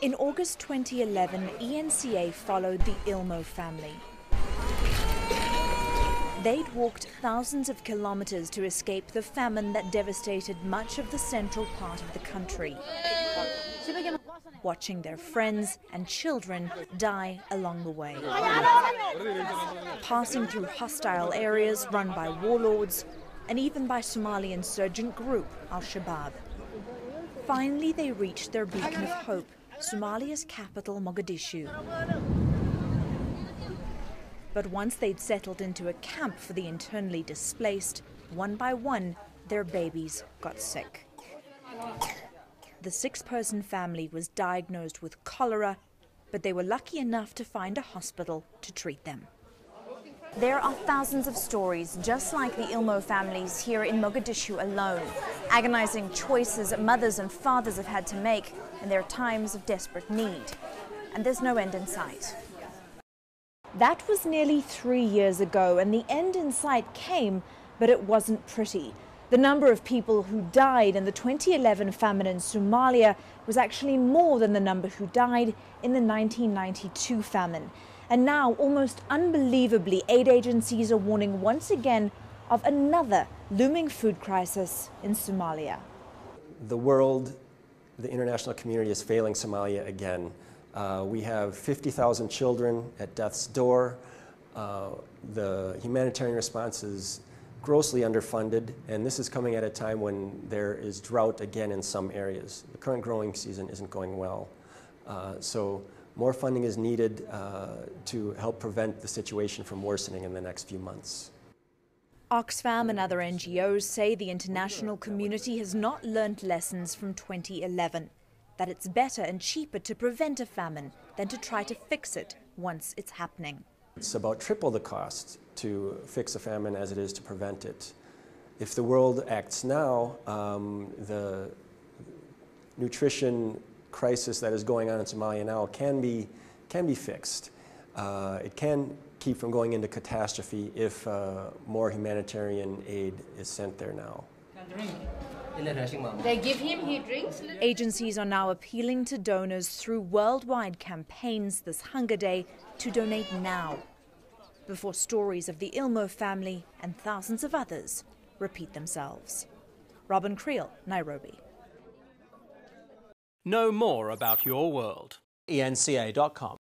In August 2011, ENCA followed the Ilmo family. They'd walked thousands of kilometers to escape the famine that devastated much of the central part of the country, watching their friends and children die along the way, passing through hostile areas run by warlords and even by Somali insurgent group Al-Shabaab. Finally, they reached their beacon of hope, Somalia's capital, Mogadishu. But once they'd settled into a camp for the internally displaced, one by one, their babies got sick. The 6-person family was diagnosed with cholera, but they were lucky enough to find a hospital to treat them. There are thousands of stories just like the Ilmo families here in Mogadishu alone. Agonizing choices mothers and fathers have had to make in their times of desperate need. And there's no end in sight. That was nearly 3 years ago, and the end in sight came, but it wasn't pretty. The number of people who died in the 2011 famine in Somalia was actually more than the number who died in the 1992 famine. And now, almost unbelievably, aid agencies are warning once again of another looming food crisis in Somalia. The world, the international community is failing Somalia again. We have 50,000 children at death's door. The humanitarian response is grossly underfunded, and this is coming at a time when there is drought again in some areas. The current growing season isn't going well. So more funding is needed to help prevent the situation from worsening in the next few months. Oxfam and other NGOs say the international community has not learnt lessons from 2011, that it's better and cheaper to prevent a famine than to try to fix it once it's happening. It's about triple the cost to fix a famine as it is to prevent it. If the world acts now, the nutrition crisis that is going on in Somalia now can be fixed. It can keep from going into catastrophe if more humanitarian aid is sent there now. They give him, he drinks. Agencies are now appealing to donors through worldwide campaigns this Hunger Day to donate now, before stories of the Ilmo family and thousands of others repeat themselves. Robin Creel, Nairobi. Know more about your world. ENCA.com